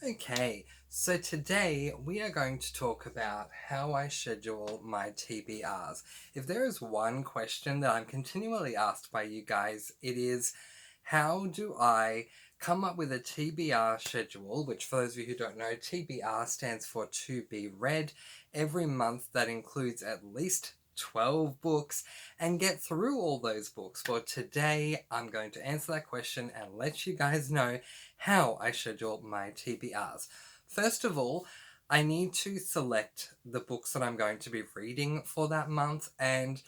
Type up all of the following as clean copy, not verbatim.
Okay, so today we are going to talk about how I schedule my TBRs. If there is one question that I'm continually asked by you guys, it is how do I come up with a TBR schedule, which for those of you who don't know, TBR stands for to be read, every month that includes at least 12 books, and get through all those books. Well, today I'm going to answer that question and let you guys know how I schedule my TBRs. First of all, I need to select the books that I'm going to be reading for that month, and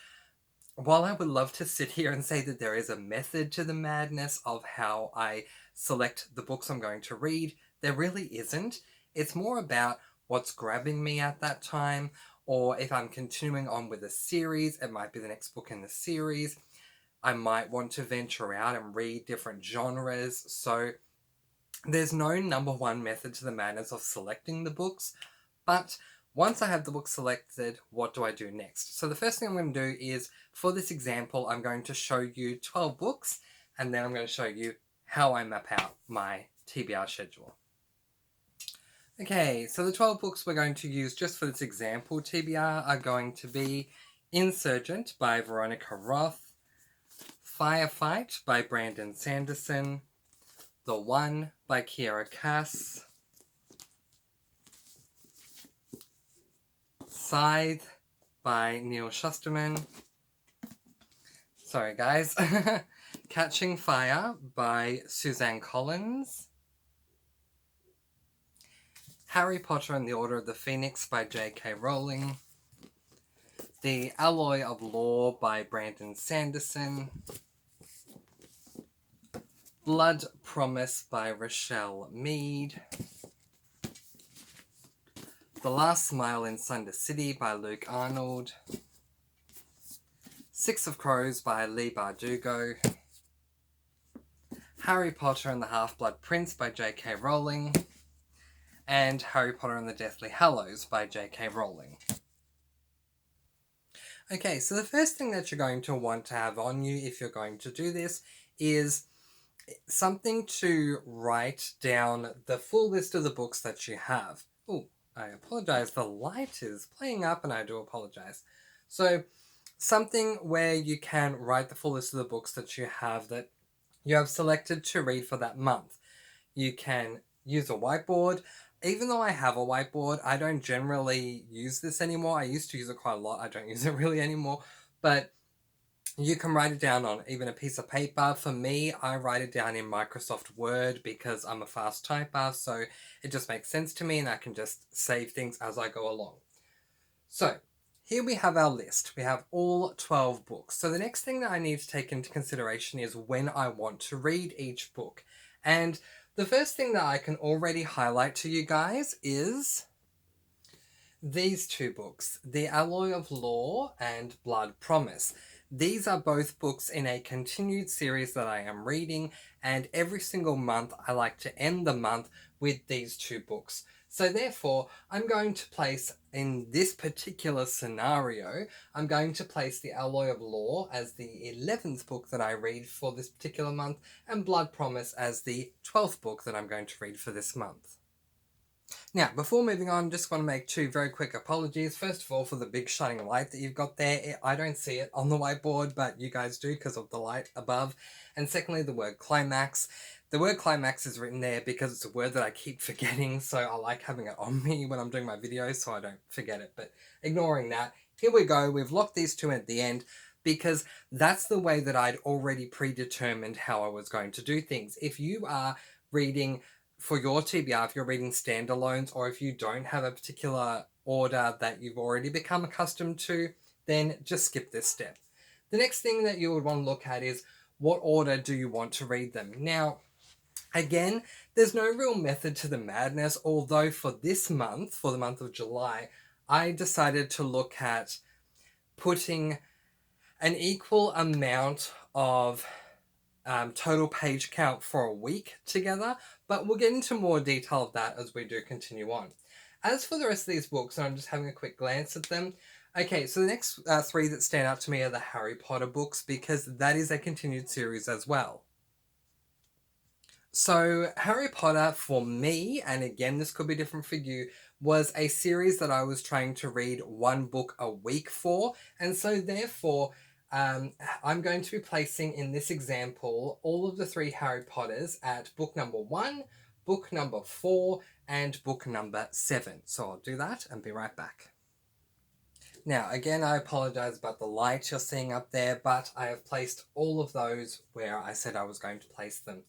while I would love to sit here and say that there is a method to the madness of how I select the books I'm going to read, there really isn't. It's more about what's grabbing me at that time, or if I'm continuing on with a series, it might be the next book in the series. I might want to venture out and read different genres, so there's no number one method to the madness of selecting the books, but once I have the book selected, what do I do next? So the first thing I'm going to do is, for this example, I'm going to show you 12 books, and then I'm going to show you how I map out my TBR schedule. Okay, so the 12 books we're going to use just for this example TBR are going to be Insurgent by Veronica Roth, Firefight by Brandon Sanderson, The One by Kiera Cass, Scythe by Neil Shusterman. Sorry guys. Catching Fire by Suzanne Collins. Harry Potter and the Order of the Phoenix by J.K. Rowling. The Alloy of Law by Brandon Sanderson. Blood Promise by Rochelle Mead. The Last Smile in Sunder City by Luke Arnold. Six of Crows by Leigh Bardugo. Harry Potter and the Half-Blood Prince by J.K. Rowling. And Harry Potter and the Deathly Hallows by J.K. Rowling. Okay, so the first thing that you're going to want to have on you if you're going to do this is something to write down the full list of the books that you have. Oh, I apologize, the light is playing up and I do apologize. So something where you can write the full list of the books that you have selected to read for that month. You can use a whiteboard. Even though I have a whiteboard, I don't generally use this anymore. I used to use it quite a lot. I don't use it really anymore. But you can write it down on even a piece of paper. For me, I write it down in Microsoft Word because I'm a fast typer, so it just makes sense to me and I can just save things as I go along. So, here we have our list. We have all 12 books. So the next thing that I need to take into consideration is when I want to read each book. And the first thing that I can already highlight to you guys is these two books, The Alloy of Law and Blood Promise. These are both books in a continued series that I am reading, and every single month I like to end the month with these two books. So therefore, I'm going to place, in this particular scenario, I'm going to place The Alloy of Law as the 11th book that I read for this particular month, and Blood Promise as the 12th book that I'm going to read for this month. Now, before moving on, just want to make two very quick apologies. First of all, for the big shining light that you've got there. I don't see it on the whiteboard, but you guys do because of the light above. And secondly, the word climax. The word climax is written there because it's a word that I keep forgetting, so I like having it on me when I'm doing my videos so I don't forget it. But ignoring that, here we go. We've locked these two at the end because that's the way that I'd already predetermined how I was going to do things. If you are reading for your TBR, if you're reading standalones, or if you don't have a particular order that you've already become accustomed to, then just skip this step. The next thing that you would want to look at is what order do you want to read them. Now, again, there's no real method to the madness, although for this month, for the month of July, I decided to look at putting an equal amount of total page count for a week together, but we'll get into more detail of that as we do continue on. As for the rest of these books, and I'm just having a quick glance at them, okay, so the next three that stand out to me are the Harry Potter books, because that is a continued series as well. So, Harry Potter for me, and again, this could be different for you, was a series that I was trying to read one book a week for. And so, therefore, I'm going to be placing in this example all of the three Harry Potters at book number 1, book number 4, and book number 7. So, I'll do that and be right back. Now, again, I apologize about the light you're seeing up there, but I have placed all of those where I said I was going to place them.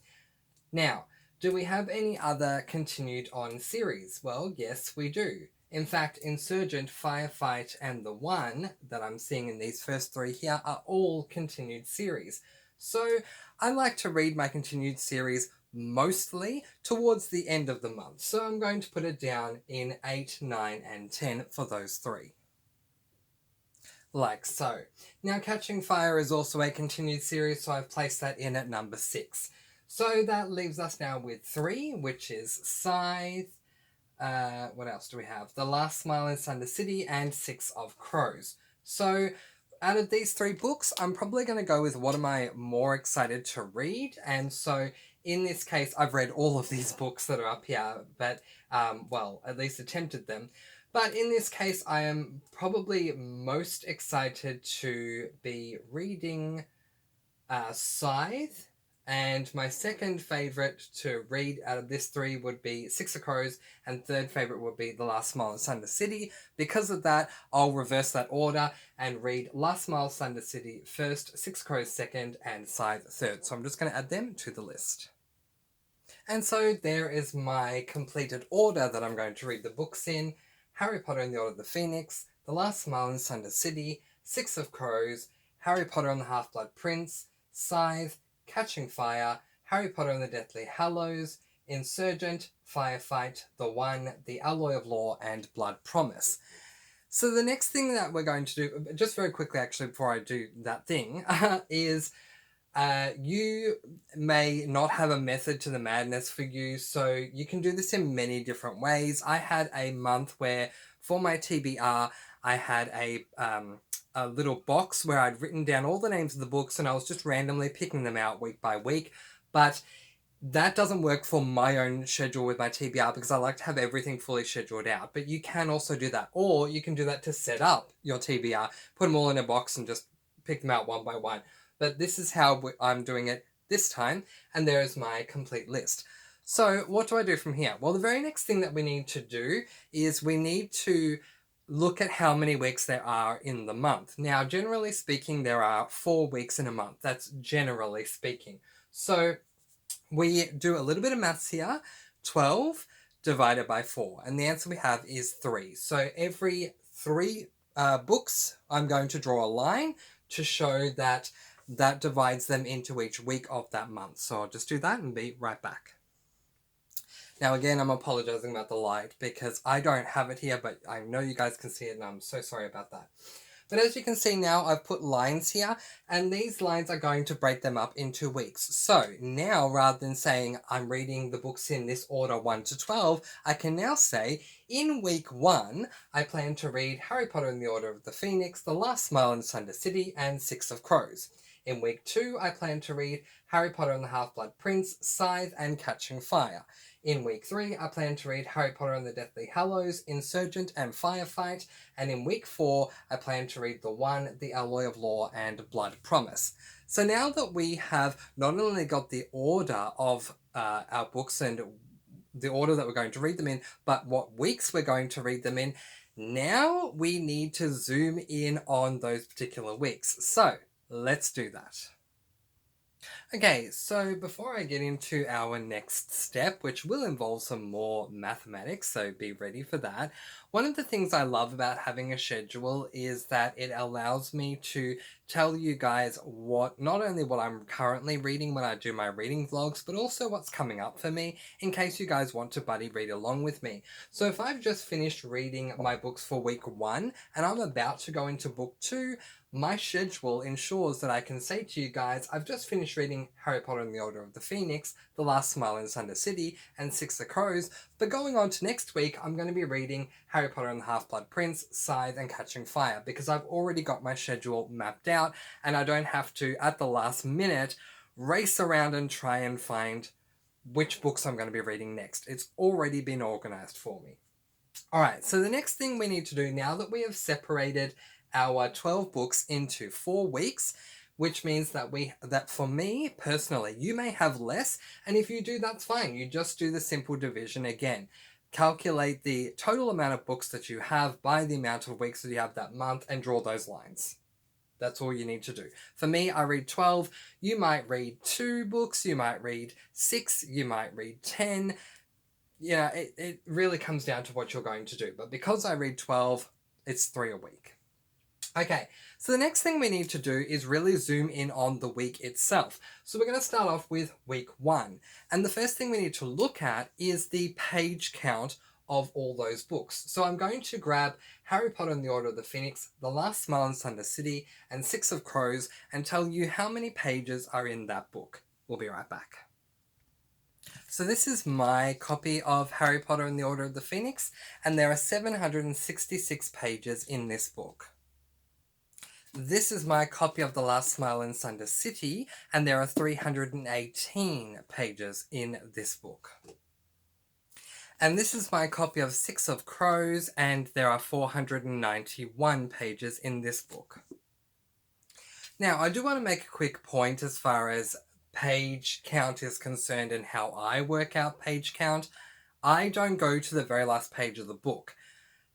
Now, do we have any other continued on series? Well, yes, we do. In fact, Insurgent, Firefight, and the one that I'm seeing in these first three here are all continued series. So I like to read my continued series mostly towards the end of the month. So I'm going to put it down in 8, 9, and 10 for those three. Like so. Now, Catching Fire is also a continued series, so I've placed that in at number 6. So that leaves us now with 3, which is Scythe. What else do we have? The Last Smile in Thunder City and 6 of Crows. So out of these 3 books, I'm probably going to go with what am I more excited to read. And so in this case, I've read all of these books that are up here, but, well, at least attempted them. But in this case, I am probably most excited to be reading Scythe. And my second favourite to read out of this 3 would be 6 of Crows, and third favourite would be The Last Smile in Thunder City. Because of that, I'll reverse that order and read Last Smile Thunder City first, 6 of Crows second, and Scythe third. So I'm just going to add them to the list. And so there is my completed order that I'm going to read the books in. Harry Potter and the Order of the Phoenix, The Last Smile in Thunder City, 6 of Crows, Harry Potter and the Half-Blood Prince, Scythe, Catching Fire, Harry Potter and the Deathly Hallows, Insurgent, Firefight, The One, The Alloy of Law, and Blood Promise. So the next thing that we're going to do, just very quickly actually before I do that thing, is you may not have a method to the madness for you, so you can do this in many different ways. I had a month where for my TBR, I had a little box where I'd written down all the names of the books and I was just randomly picking them out week by week. But that doesn't work for my own schedule with my TBR because I like to have everything fully scheduled out. But you can also do that. Or you can do that to set up your TBR, put them all in a box and just pick them out one by one. But this is how I'm doing it this time, and there is my complete list. So what do I do from here? Well, the very next thing that we need to do is we need to look at how many weeks there are in the month. Now, generally speaking, there are 4 weeks in a month. That's generally speaking. So we do a little bit of maths here. 12 divided by 4. And the answer we have is 3. So every 3 books, I'm going to draw a line to show that that divides them into each week of that month. So I'll just do that and be right back. Now again, I'm apologizing about the light because I don't have it here, but I know you guys can see it and I'm so sorry about that. But as you can see now, I've put lines here, and these lines are going to break them up into weeks. So now, rather than saying I'm reading the books in this order 1 to 12, I can now say, in week 1, I plan to read Harry Potter and the Order of the Phoenix, The Last Smile in Thunder City, and 6 of Crows. In week 2, I plan to read Harry Potter and the Half-Blood Prince, Scythe, and Catching Fire. In week 3, I plan to read Harry Potter and the Deathly Hallows, Insurgent, and Firefight. And in week 4, I plan to read The One, The Alloy of Law, and Blood Promise. So now that we have not only got the order of our books and the order that we're going to read them in, but what weeks we're going to read them in, now we need to zoom in on those particular weeks. So let's do that. Okay, so before I get into our next step, which will involve some more mathematics, so be ready for that, one of the things I love about having a schedule is that it allows me to tell you guys not only what I'm currently reading when I do my reading vlogs, but also what's coming up for me in case you guys want to buddy read along with me. So if I've just finished reading my books for week 1 and I'm about to go into book 2, my schedule ensures that I can say to you guys, I've just finished reading Harry Potter and the Order of the Phoenix, The Last Smile in Thunder City, and 6 of Crows, but going on to next week, I'm going to be reading Harry Potter and the Half-Blood Prince, Scythe, and Catching Fire, because I've already got my schedule mapped out, and I don't have to, at the last minute, race around and try and find which books I'm going to be reading next. It's already been organized for me. All right, so the next thing we need to do now that we have separated our 12 books into 4 weeks, which means that for me personally, you may have less, and if you do, that's fine. You just do the simple division again. Calculate the total amount of books that you have by the amount of weeks that you have that month and draw those lines. That's all you need to do. For me, I read 12. You might read 2 books, you might read 6, you might read 10. Yeah, it really comes down to what you're going to do. But because I read 12, it's 3 a week. Okay, so the next thing we need to do is really zoom in on the week itself. So we're going to start off with week 1. And the first thing we need to look at is the page count of all those books. So I'm going to grab Harry Potter and the Order of the Phoenix, The Last Smile in Slender City, and Six of Crows, and tell you how many pages are in that book. We'll be right back. So this is my copy of Harry Potter and the Order of the Phoenix, and there are 766 pages in this book. This is my copy of The Last Smile in Slender City, and there are 318 pages in this book. And this is my copy of Six of Crows, and there are 491 pages in this book. Now, I do want to make a quick point as far as page count is concerned and how I work out page count. I don't go to the very last page of the book.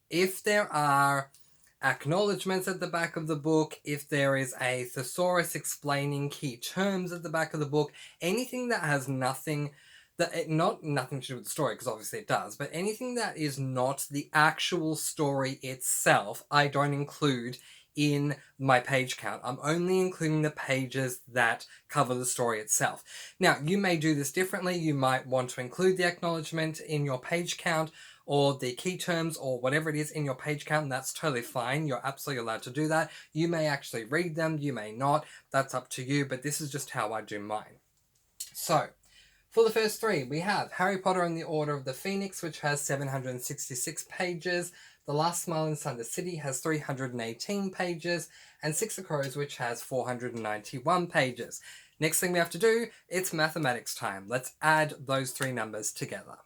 If there are acknowledgements at the back of the book, if there is a thesaurus explaining key terms at the back of the book, anything that has nothing to do with the story, because obviously it does, but anything that is not the actual story itself, I don't include in my page count. I'm only including the pages that cover the story itself. Now, you may do this differently. You might want to include the acknowledgement in your page count, or the key terms, or whatever it is in your page count, and that's totally fine. You're absolutely allowed to do that. You may actually read them, you may not. That's up to you, but this is just how I do mine. So, for the first 3, we have Harry Potter and the Order of the Phoenix, which has 766 pages. The Last Smile in Slender City has 318 pages. And Six of Crows, which has 491 pages. Next thing we have to do, it's mathematics time. Let's add those 3 numbers together.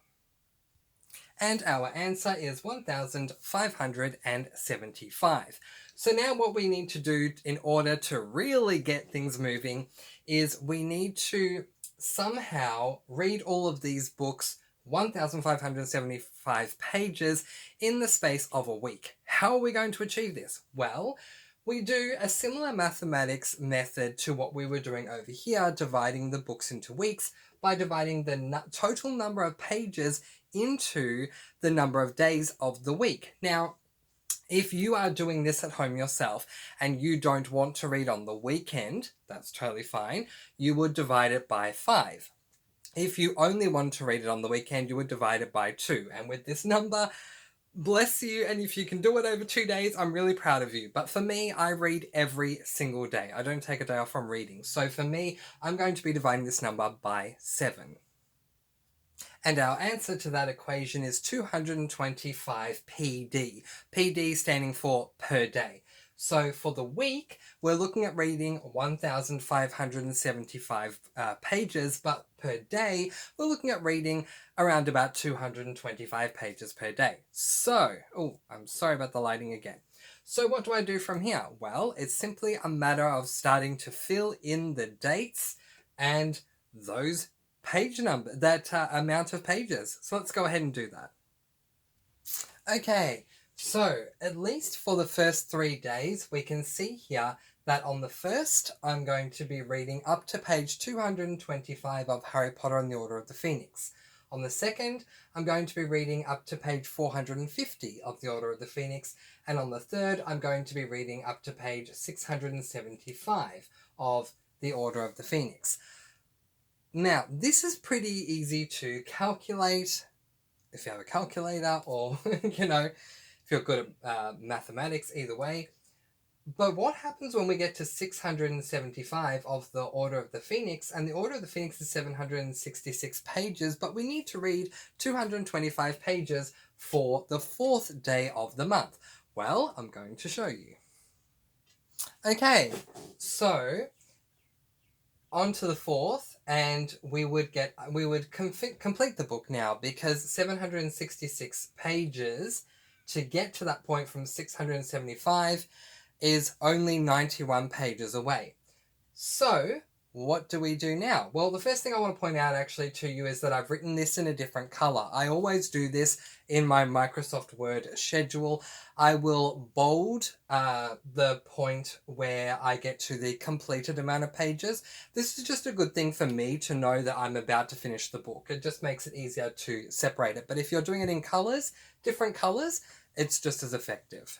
And our answer is 1,575. So now what we need to do in order to really get things moving is we need to somehow read all of these books, 1,575 pages, in the space of a week. How are we going to achieve this? Well, we do a similar mathematics method to what we were doing over here, dividing the books into weeks by dividing the total number of pages into the number of days of the week. Now, if you are doing this at home yourself and you don't want to read on the weekend, that's totally fine. You would divide it by 5. If you only want to read it on the weekend, you would divide it by 2. And with this number, bless you, and if you can do it over 2 days, I'm really proud of you. But for me, I read every single day. I don't take a day off from reading. So for me, I'm going to be dividing this number by 7. And our answer to that equation is 225 PD. PD standing for per day. So for the week, we're looking at reading 1,575 pages, but per day, we're looking at reading around about 225 pages per day. So, I'm sorry about the lighting again. So what do I do from here? Well, it's simply a matter of starting to fill in the dates and those page number, that amount of pages. So let's go ahead and do that. Okay, so at least for the first 3 days, we can see here that on the first, I'm going to be reading up to page 225 of Harry Potter and the Order of the Phoenix. On the second, I'm going to be reading up to page 450 of the Order of the Phoenix. And on the third, I'm going to be reading up to page 675 of the Order of the Phoenix. Now, this is pretty easy to calculate if you have a calculator or, if you're good at mathematics, either way. But what happens when we get to 675 of the Order of the Phoenix? And the Order of the Phoenix is 766 pages, but we need to read 225 pages for the 4th day of the month. Well, I'm going to show you. Okay, so on to the fourth, and we would complete the book now, because 766 pages to get to that point from 675 is only 91 pages away. So what do we do now? Well, the first thing I want to point out actually to you is that I've written this in a different color. I always do this in my Microsoft Word schedule. I will bold the point where I get to the completed amount of pages. This is just a good thing for me to know that I'm about to finish the book. It just makes it easier to separate it. But if you're doing it in colors, different colors, it's just as effective.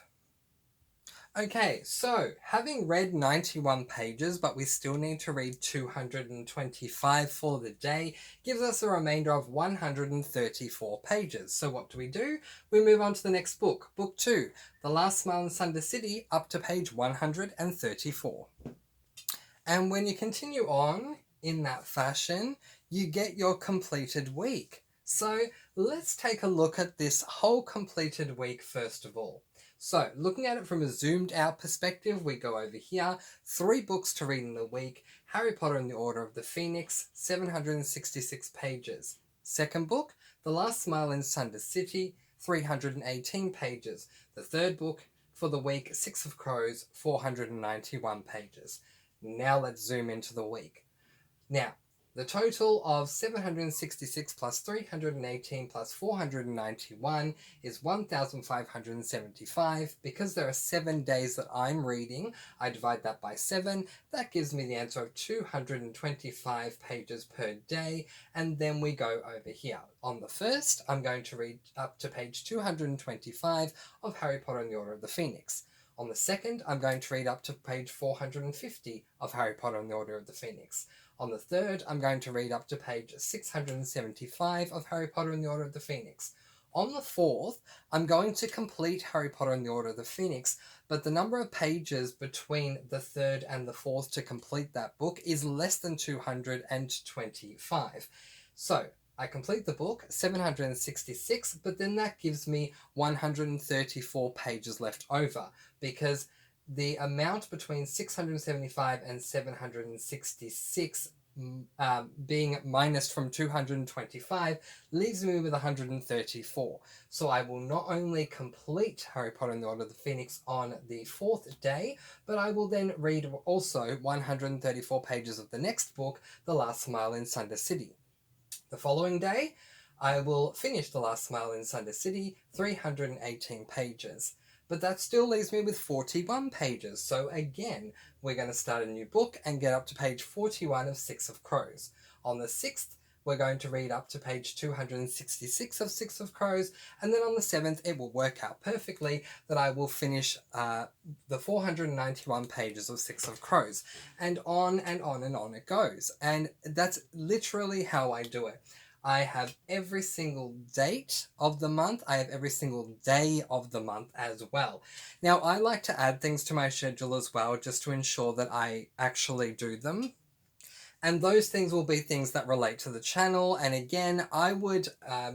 Okay, so having read 91 pages, but we still need to read 225 for the day, gives us a remainder of 134 pages. So what do? We move on to the next book, Book 2, The Last Smile in Sunder City, up to page 134. And when you continue on in that fashion, you get your completed week. So let's take a look at this whole completed week first of all. So, looking at it from a zoomed out perspective, we go over here, 3 books to read in the week, Harry Potter and the Order of the Phoenix, 766 pages. Second book, The Last Smile in Sunder City, 318 pages. The third book for the week, Six of Crows, 491 pages. Now let's zoom into the week. Now, the total of 766 plus 318 plus 491 is 1,575. Because there are 7 days that I'm reading, I divide that by 7. That gives me the answer of 225 pages per day. And then we go over here. On the first, I'm going to read up to page 225 of Harry Potter and the Order of the Phoenix. On the second, I'm going to read up to page 450 of Harry Potter and the Order of the Phoenix. On the third, I'm going to read up to page 675 of Harry Potter and the Order of the Phoenix. On the fourth, I'm going to complete Harry Potter and the Order of the Phoenix, but the number of pages between the third and the fourth to complete that book is less than 225. So, I complete the book, 766, but then that gives me 134 pages left over, because the amount between 675 and 766 being minus from 225 leaves me with 134. So I will not only complete Harry Potter and the Order of the Phoenix on the 4th day, but I will then read also 134 pages of the next book, The Last Smile in Sunder City. The following day, I will finish The Last Smile in Sunder City, 318 pages. But that still leaves me with 41 pages. So again, we're going to start a new book and get up to page 41 of Six of Crows. On the 6th, we're going to read up to page 266 of Six of Crows. And then on the 7th, it will work out perfectly that I will finish the 491 pages of Six of Crows. And on and on and on it goes. And that's literally how I do it. I have every single date of the month. I have every single day of the month as well. Now, I like to add things to my schedule as well, just to ensure that I actually do them. And those things will be things that relate to the channel. And again, I would,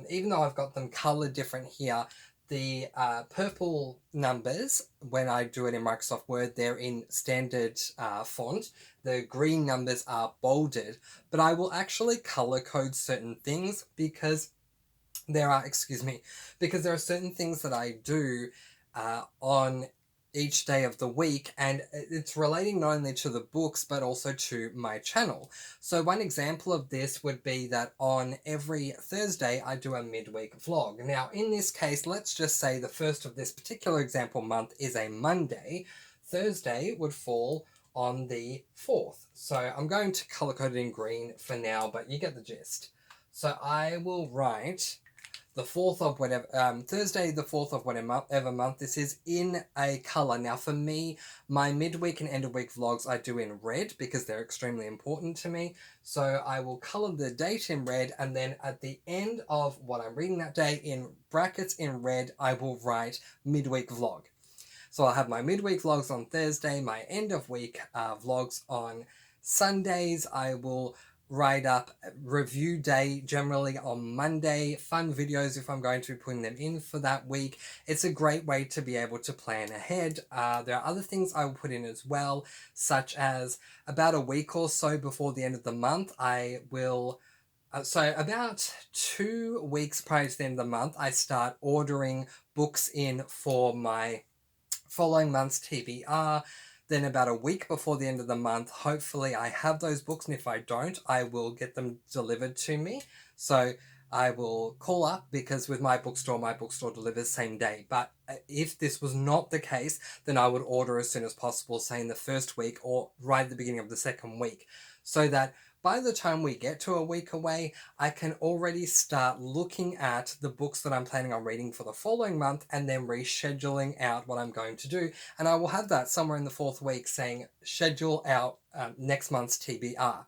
even though I've got them colored different here, the purple numbers, when I do it in Microsoft Word, they're in standard font. The green numbers are bolded, but I will actually color code certain things because there are certain things that I do on each day of the week, and it's relating not only to the books but also to my channel. So one example of this would be that on every Thursday I do a midweek vlog. Now in this case, let's just say the first of this particular example month is a Monday. Thursday would fall on the 4th. So I'm going to color code it in green for now, but you get the gist. So I will write the 4th of whatever, Thursday the 4th of whatever month this is, in a color. Now for me, my midweek and end of week vlogs I do in red because they're extremely important to me. So I will color the date in red, and then at the end of what I'm reading that day, in brackets in red, I will write midweek vlog. So I'll have my midweek vlogs on Thursday, my end of week vlogs on Sundays. I will write up review day generally on Monday, fun videos if I'm going to be putting them in for that week. It's a great way to be able to plan ahead. There are other things I will put in as well, such as about a week or so before the end of the month, I will so about 2 weeks prior to the end of the month, I start ordering books in for my following month's TBR. Then about a week before the end of the month, hopefully I have those books, and if I don't, I will get them delivered to me. So I will call up, because with my bookstore delivers same day. But if this was not the case, then I would order as soon as possible, say in the first week or right at the beginning of the second week, so that by the time we get to a week away, I can already start looking at the books that I'm planning on reading for the following month and then rescheduling out what I'm going to do. And I will have that somewhere in the fourth week saying schedule out next month's TBR.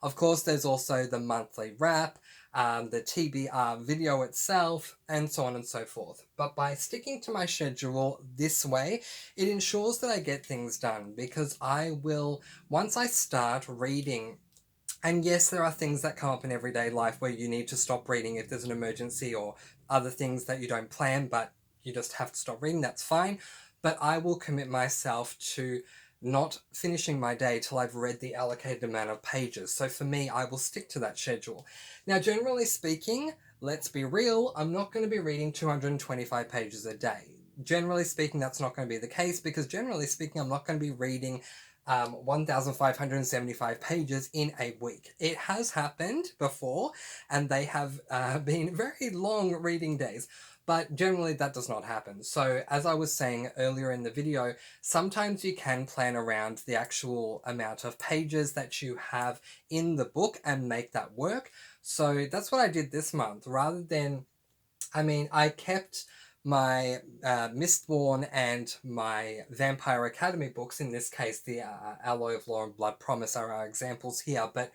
Of course, there's also the monthly wrap, the TBR video itself, and so on and so forth. But by sticking to my schedule this way, it ensures that I get things done, because I will, once I start reading, and yes, there are things that come up in everyday life where you need to stop reading if there's an emergency or other things that you don't plan, but you just have to stop reading, that's fine. But I will commit myself to not finishing my day till I've read the allocated amount of pages. So for me, I will stick to that schedule. Now, generally speaking, let's be real, I'm not going to be reading 225 pages a day. Generally speaking, that's not going to be the case, because generally speaking, I'm not going to be reading 1,575 pages in a week. It has happened before, and they have been very long reading days, but generally that does not happen. So as I was saying earlier in the video, sometimes you can plan around the actual amount of pages that you have in the book and make that work. So that's what I did this month. Rather than, I kept my Mistborn and my Vampire Academy books. In this case, the Alloy of Law and Blood Promise are our examples here, but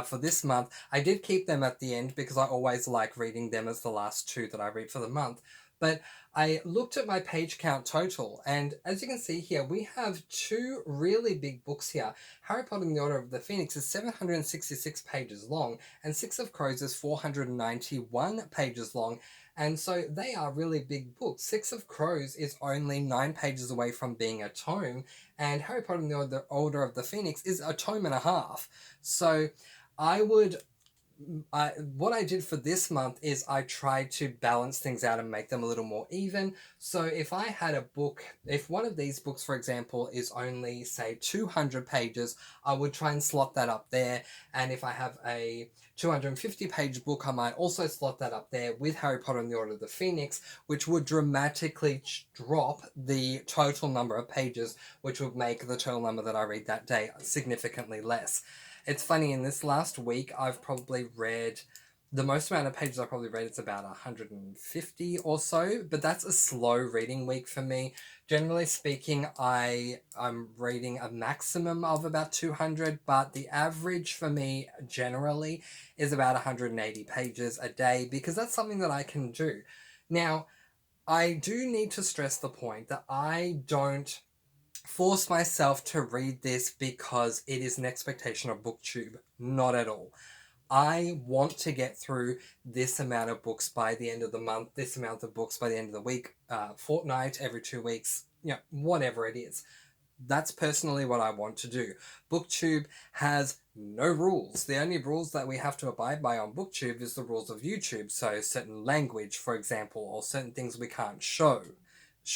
for this month, I did keep them at the end, because I always like reading them as the last two that I read for the month. But I looked at my page count total, and as you can see here, we have two really big books here. Harry Potter and the Order of the Phoenix is 766 pages long, and Six of Crows is 491 pages long. And so they are really big books. Six of Crows is only 9 pages away from being a tome, and Harry Potter and the Order of the Phoenix is a tome and a half. So what I did for this month is I tried to balance things out and make them a little more even. So if I had a book, if one of these books, for example, is only, say, 200 pages, I would try and slot that up there. And if I have a 250-page book, I might also slot that up there with Harry Potter and the Order of the Phoenix, which would dramatically drop the total number of pages, which would make the total number that I read that day significantly less. It's funny, in this last week, I've probably read, the most amount of pages I've probably read is about 150 or so, but that's a slow reading week for me. Generally speaking, I'm reading a maximum of about 200, but the average for me generally is about 180 pages a day, because that's something that I can do. Now, I do need to stress the point that I don't force myself to read this because it is an expectation of BookTube. Not at all. I want to get through this amount of books by the end of the month, this amount of books by the end of the week, fortnight, every 2 weeks, whatever it is. That's personally what I want to do. BookTube has no rules. The only rules that we have to abide by on BookTube is the rules of YouTube. So certain language, for example, or certain things we can't show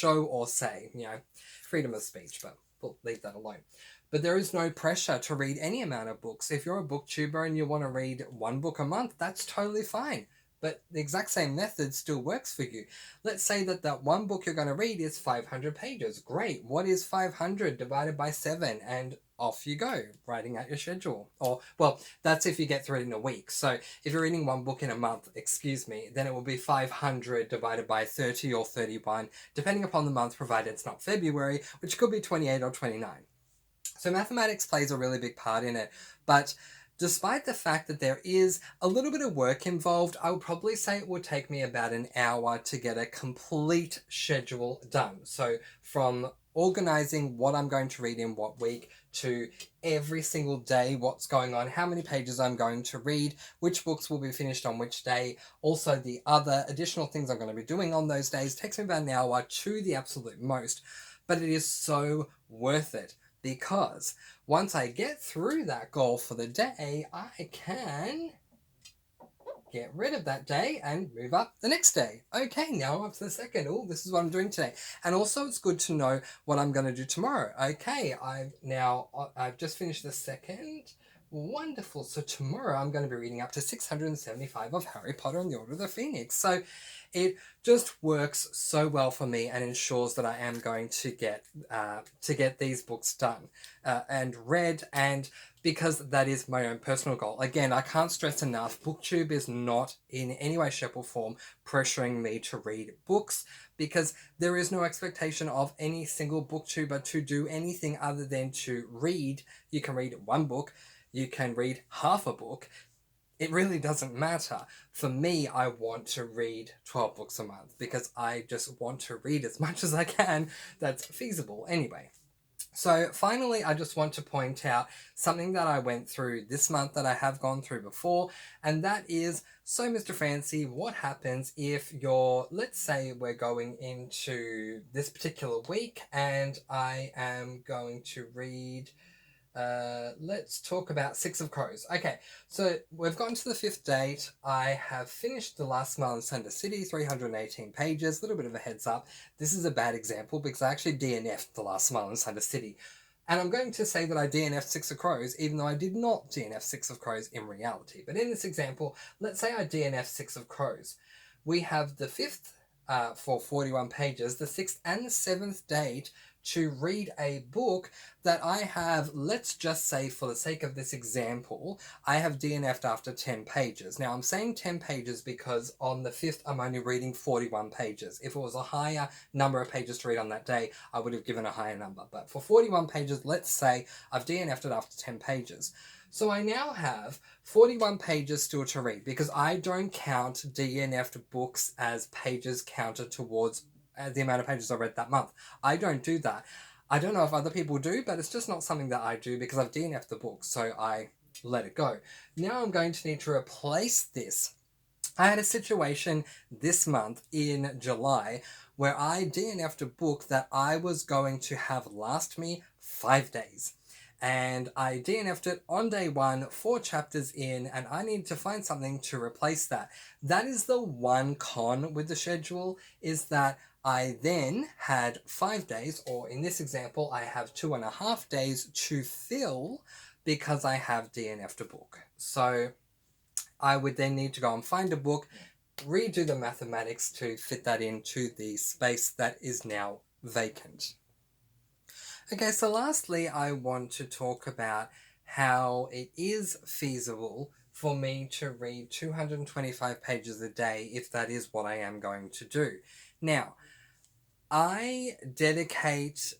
or say, freedom of speech, but we'll leave that alone. But there is no pressure to read any amount of books. If you're a booktuber and you want to read one book a month, that's totally fine. But the exact same method still works for you. Let's say that one book you're going to read is 500 pages. Great. What is 500 divided by 7? And off you go, writing out your schedule. Or, well, that's if you get through it in a week. So if you're reading one book in a month, then it will be 500 divided by 30 or 31, depending upon the month, provided it's not February, which could be 28 or 29. So mathematics plays a really big part in it, but Despite the fact that there is a little bit of work involved, I would probably say it would take me about an hour to get a complete schedule done. So from organizing what I'm going to read in what week to every single day, what's going on, how many pages I'm going to read, which books will be finished on which day, also the other additional things I'm going to be doing on those days, takes me about an hour to the absolute most. But it is so worth it because once I get through that goal for the day, I can get rid of that day and move up the next day. Okay, now I'm up to the second. Oh, this is what I'm doing today. And also it's good to know what I'm going to do tomorrow. Okay, I've just finished the second. Wonderful. So tomorrow I'm going to be reading up to 675 of Harry Potter and the Order of the Phoenix. So it just works so well for me and ensures that I am going to get these books done and read, and because that is my own personal goal. Again, I can't stress enough, BookTube is not in any way, shape, or form pressuring me to read books, because there is no expectation of any single booktuber to do anything other than to read. You can read one book, you can read half a book. It really doesn't matter. For me, I want to read 12 books a month because I just want to read as much as I can that's feasible anyway. So finally, I just want to point out something that I went through this month that I have gone through before, and that is, so Mr. Fancy, what happens if let's say we're going into this particular week and I am going to read, let's talk about Six of Crows. Okay, so we've gotten to the fifth date. I have finished The Last Smile in Center City, 318 pages. A little bit of a heads up. This is a bad example because I actually DNF'd The Last Smile in Center City. And I'm going to say that I DNF'd Six of Crows, even though I did not DNF Six of Crows in reality. But in this example, let's say I DNF Six of Crows. We have the fifth for 41 pages, the sixth and the seventh date to read a book that I have, let's just say for the sake of this example, I have DNF'd after 10 pages. Now I'm saying 10 pages because on the 5th I'm only reading 41 pages. If it was a higher number of pages to read on that day, I would have given a higher number. But for 41 pages, let's say I've DNF'd it after 10 pages. So I now have 41 pages still to read because I don't count DNF'd books as pages counted towards the amount of pages I read that month. I don't do that. I don't know if other people do, but it's just not something that I do because I've DNF'd the book, so I let it go. Now I'm going to need to replace this. I had a situation this month in July where I DNF'd a book that I was going to have last me 5 days. And I DNF'd it on day one, 4 chapters in, and I need to find something to replace that. That is the one con with the schedule, is that I then had 5 days, or in this example, I have 2.5 days to fill because I have DNF'd a book. So I would then need to go and find a book, redo the mathematics to fit that into the space that is now vacant. Okay, so lastly, I want to talk about how it is feasible for me to read 225 pages a day if that is what I am going to do. Now, I dedicate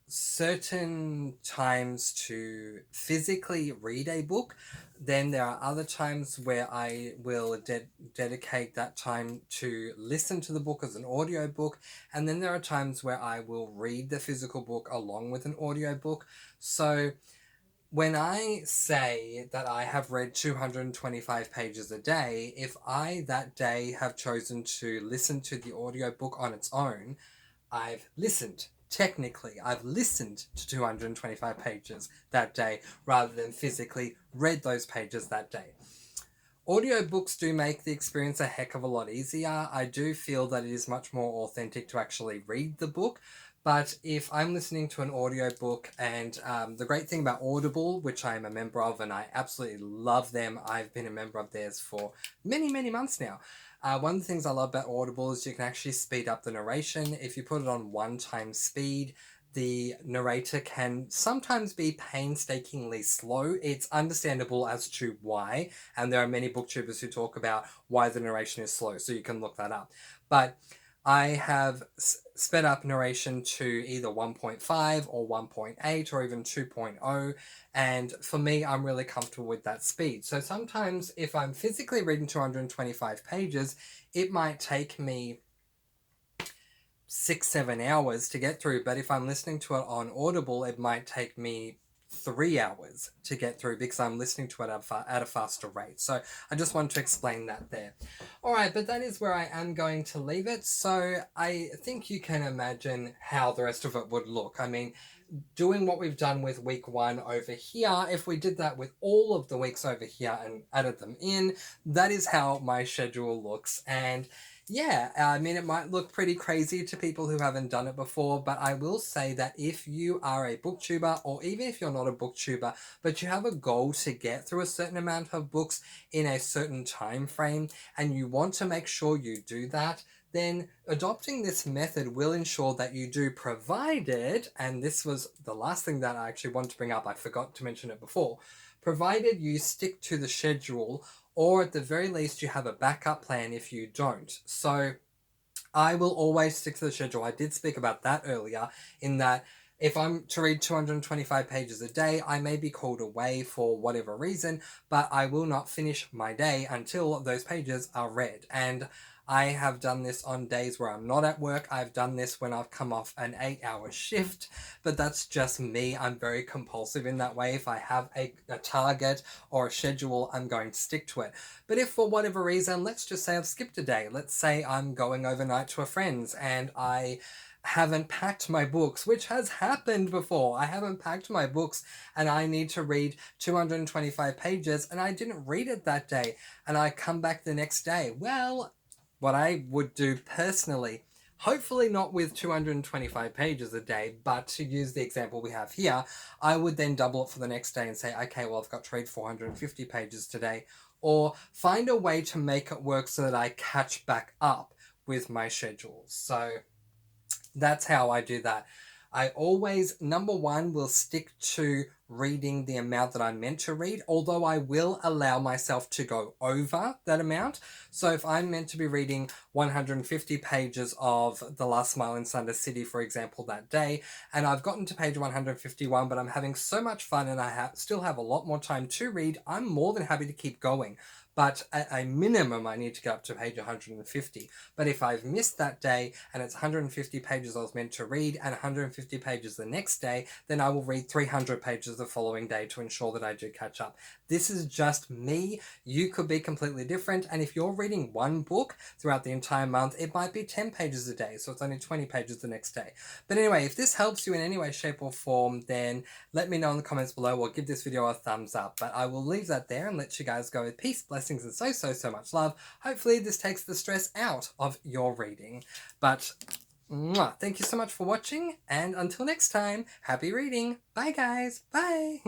certain times to physically read a book. Then there are other times where I will dedicate that time to listen to the book as an audio book. And then there are times where I will read the physical book along with an audio book. So when I say that I have read 225 pages a day, if I that day have chosen to listen to the audiobook on its own, I've listened. Technically, I've listened to 225 pages that day rather than physically read those pages that day. Audiobooks do make the experience a heck of a lot easier. I do feel that it is much more authentic to actually read the book. But if I'm listening to an audiobook, and the great thing about Audible, which I'm a member of and I absolutely love them, I've been a member of theirs for many, many months now. One of the things I love about Audible is you can actually speed up the narration. If you put it on 1 time speed, the narrator can sometimes be painstakingly slow. It's understandable as to why, and there are many booktubers who talk about why the narration is slow, so you can look that up. But I have sped up narration to either 1.5 or 1.8 or even 2.0, and for me, I'm really comfortable with that speed. So sometimes if I'm physically reading 225 pages, it might take me 6, 7 hours to get through, but if I'm listening to it on Audible, it might take me 3 hours to get through because I'm listening to it at a faster rate. So I just wanted to explain that there. All right, but that is where I am going to leave it. So I think you can imagine how the rest of it would look. I mean, doing what we've done with week 1 over here, if we did that with all of the weeks over here and added them in, that is how my schedule looks. And yeah, I mean, it might look pretty crazy to people who haven't done it before, but I will say that if you are a booktuber, or even if you're not a booktuber, but you have a goal to get through a certain amount of books in a certain time frame, and you want to make sure you do that, then adopting this method will ensure that you do, provided, and this was the last thing that I actually wanted to bring up, I forgot to mention it before, provided you stick to the schedule, or at the very least you have a backup plan if you don't. So I will always stick to the schedule. I did speak about that earlier, in that if I'm to read 225 pages a day, I may be called away for whatever reason, but I will not finish my day until those pages are read. And I have done this on days where I'm not at work. I've done this when I've come off an 8-hour shift, but that's just me. I'm very compulsive in that way. If I have a target or a schedule, I'm going to stick to it. But if for whatever reason, let's just say I've skipped a day, let's say I'm going overnight to a friend's and I haven't packed my books, which has happened before. I haven't packed my books and I need to read 225 pages and I didn't read it that day and I come back the next day. Well, what I would do personally, hopefully not with 225 pages a day, but to use the example we have here, I would then double it for the next day and say, okay, well, I've got to read 450 pages today, or find a way to make it work so that I catch back up with my schedules. So that's how I do that. I always, number one, will stick to reading the amount that I'm meant to read, although I will allow myself to go over that amount. So if I'm meant to be reading 150 pages of The Last Mile in Thunder City, for example, that day, and I've gotten to page 151, but I'm having so much fun and I still have a lot more time to read, I'm more than happy to keep going. But at a minimum, I need to get up to page 150. But if I've missed that day and it's 150 pages I was meant to read and 150 pages the next day, then I will read 300 pages the following day to ensure that I do catch up. This is just me. You could be completely different. And if you're reading one book throughout the entire month, it might be 10 pages a day. So it's only 20 pages the next day. But anyway, if this helps you in any way, shape, or form, then let me know in the comments below or give this video a thumbs up. But I will leave that there and let you guys go with peace, blessings, and so much love. Hopefully this takes the stress out of your reading. But thank you so much for watching, and until next time, happy reading. Bye guys. Bye.